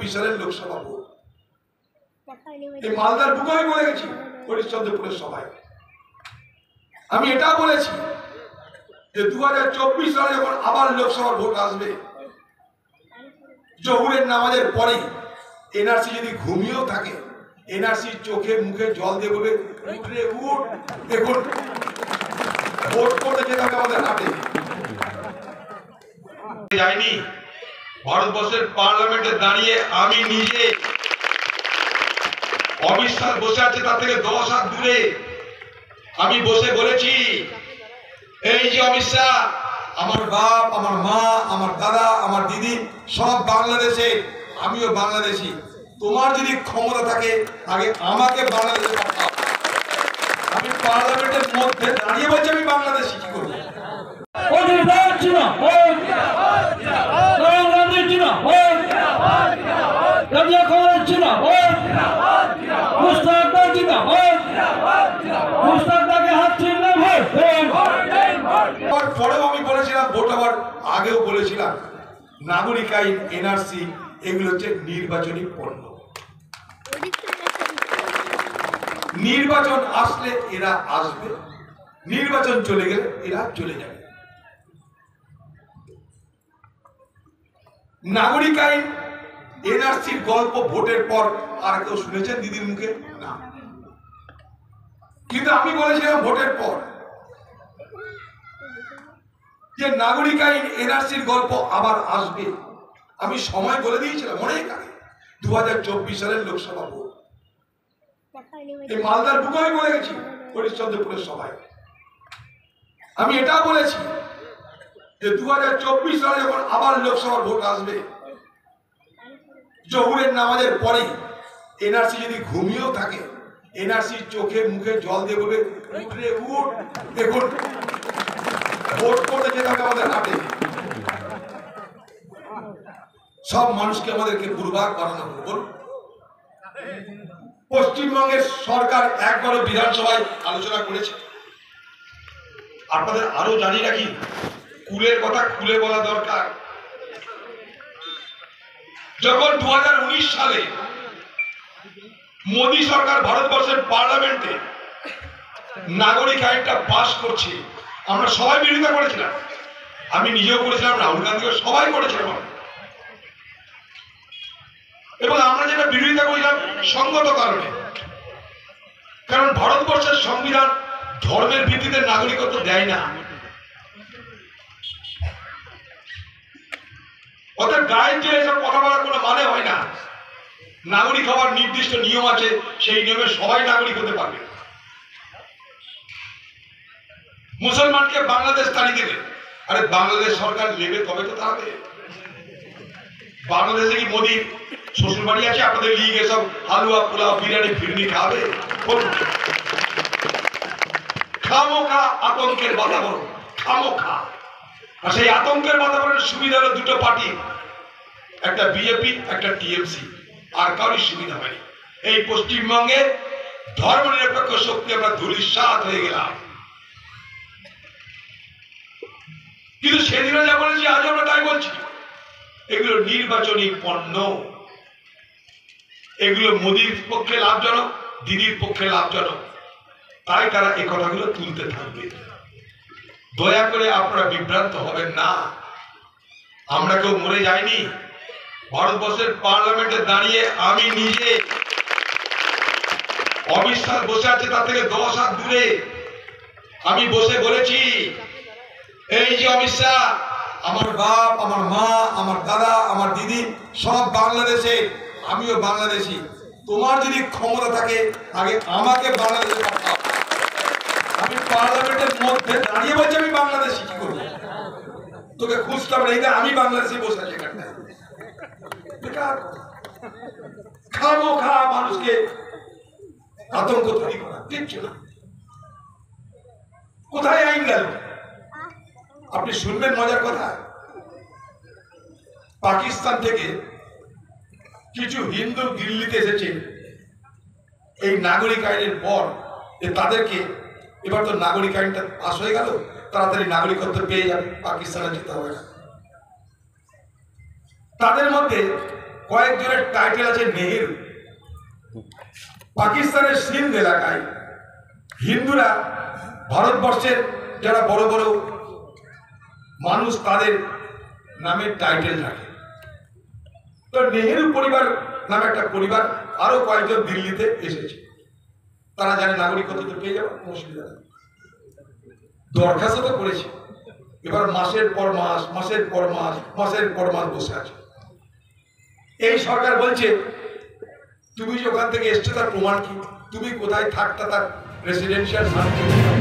বিশালের Lok Sabha vote এই মালদার বুকে আমি বলে গেছি হরিশ্চন্দ্রপুরের সভায়। আমি এটাও বলেছি যে 2024 সালে যখন আবার লোকসভার ভোট আসবে, জহুরের নামাজের পরে এনআরসি যদি ঘুমিয়েও থাকে, এনআরসি চোখে মুখে জল দিয়ে বলবে উঠরে উঠ, দেখুন ভোট করতে যেতে হবে আমাদের হাতে। যাইনি ভারতবর্ষের পার্লামেন্টে দাঁড়িয়ে আমি নিজে, অমিত শাহ বসে আছে তার থেকে 10 হাত দূরে, আমি বসে বলেছি এই যে অমিত শাহ, আমার বাপ, আমার মা, আমার দাদা, আমার দিদি সব বাংলাদেশে, আমিও বাংলাদেশি। তোমার যদি ক্ষমতা থাকে আগে আমাকে বাংলাদেশে পাঠাও। আমি পার্লামেন্টের মধ্যে দাঁড়িয়ে বলছি আমি বাংলাদেশি, কি করবো? পরেও আমি বলেছিলাম, ভোট আবার আগেও বলেছিলাম, নাগরিক আইন, এনআরসি এগুলো হচ্ছে নির্বাচনী পণ্য। নির্বাচন আসলে এরা আসবে, নির্বাচন চলে গেলে এরা চলে যাবে। নাগরিক আইন, এনআরসির গল্প ভোটের পর আর কেউ শুনেছেন দিদির মুখে? না। কিন্তু আমি বলেছিলাম ভোটের পর যে নাগরিক আইন, এনআরসির গল্প আবার আসবে। আমি সময় বলে দিয়েছিলাম অনেক আগে, 2024 সালের লোকসভা ভোট এই মালদার বুকে আমি বলে গেছি হরিশ্চন্দ্রপুরের সভায়। আমি এটাও বলেছি যে 2024 সালে যখন আবার লোকসভার ভোট আসবে, জহুরের নামাজের পরে এনআরসি যদি ঘুমিয়েও থাকে, এনআরসি চোখে মুখে জল দিয়ে বলবে উঠরে উঠ, দেখুন ভোট করতে যেতে হবে আমাদের হাতে। সব মানুষকে আমাদেরকে বুড়বাক বানানো হবে। বলুন, পশ্চিমবঙ্গের সরকার একবারও বিধানসভায় আলোচনা করেছে? আপনাদের আরো জানি রাখি, কুলের কথা খুলে বলা দরকার। যখন 2019 সালে মোদী সরকার ভারতবর্ষের পার্লামেন্টে নাগরিক আইনটা পাশ করছে, আমরা সবাই বিরোধিতা করেছিলাম। আমি নিজেও করেছিলাম, রাহুল গান্ধীও, সবাই করেছিলাম। এবং আমরা যেটা বিরোধিতা করেছিলাম সঙ্গত কারণে, কারণ ভারতবর্ষের সংবিধান ধর্মের ভিত্তিতে নাগরিকত্ব দেয় না। অর্থাৎ গায়ের যে এসব কথা বলার কোনো মানে হয় না। নাগরিক হওয়ার নির্দিষ্ট নিয়ম আছে, সেই নিয়মে সবাই নাগরিক হতে পারবে। মুসলমানকে বাংলাদেশ তাড়িয়ে দেবে, আরে বাংলাদেশ সরকার নেবে তবে তো তাহলে। বাংলাদেশে কি মোদীর শ্বশুর বাড়ি আছে? আপনাদের লিগ এসব হালুয়া, পোলাও, বিরিয়ানি, ফিরনি খাবে? খামোখা আতঙ্কের বাতাবরণ, খামোখা। আর সেই আতঙ্কের বাতাবরণের সুবিধা হলো দুটো পার্টি, একটা বিজেপি, একটা টিএমসি। আর কারোর সুবিধা হয়নি। এই পশ্চিমবঙ্গে ধর্মনিরপেক্ষ শক্তি আমরা ধূলিসাৎ হয়ে গেলাম। কিন্তু সেদিনও যা বলেছি, আজ আমরা তাই বলছি, এগুলো নির্বাচনী পণ্য। এগুলো মোদীর পক্ষে লাভজনক, দিদির পক্ষে লাভজনক, তাই তারা এই কথাগুলো তুলতে থাকবে। দয়া করে আপনারা বিভ্রান্ত হবেন না। আমরা কেউ মরে যাইনি। ভারতবর্ষের পার্লামেন্টে দাঁড়িয়ে আমি নিজে, অমিত শাহ বসে আছে তার থেকে 10 হাত দূরে, আমি বসে বলেছি এই যে অমিত শাহ, আমার বাপ, আমার মা, আমার দাদা, আমার দিদি সব বাংলাদেশে, আমিও বাংলাদেশি। তোমার যদি ক্ষমতা থাকে আগে আমাকে বাংলাদেশে পাঠাও। আমি পার্লামেন্টের মধ্যে দাঁড়িয়ে বলছি আমি বাংলাদেশি, কি করবো? তোকে খুঁজতে হবে না, আমি বাংলাদেশে বসে আছি এখানটায়। খামোখা মানুষকে আতঙ্ক তৈরি করা কিচ্ছু না। কোথায় আইন গেল? আপনি শুনবেন মজার কথা, পাকিস্তান থেকে কিছু হিন্দু দিল্লিতে এসেছে এই নাগরিক আইনের পর, তাদেরকে এবার তো নাগরিক আইনটা পাস হয়ে গেল, তাড়াতাড়ি নাগরিকত্ব পেয়ে যাবে, পাকিস্তানে যেতে হবে না। তাদের মধ্যে কয়েকজনের টাইটেল আছে নেহেরু। পাকিস্তানের সিন্ধ এলাকায় হিন্দুরা ভারতবর্ষের যারা বড় বড় মানুষ তাদের নামে টাইটেল রাখে। তো নেহেরু পরিবার নামে একটা পরিবার, আরো কয়েকজন দিল্লিতে এসেছে, তারা জানে নাগরিকত্ব তো পেয়ে যাবে, অসুবিধা নেই। দরখাস্ত তো করেছে, এবার মাসের পর মাস, মাসের পর মাস, মাসের পর মাস বসে আছে। এই সরকার বলছে তুমি যে ওখান থেকে এসছো তার প্রমাণ কি, তুমি কোথায় থাকতা, তার রেসিডেন্সিয়াল সার্টিফিকেট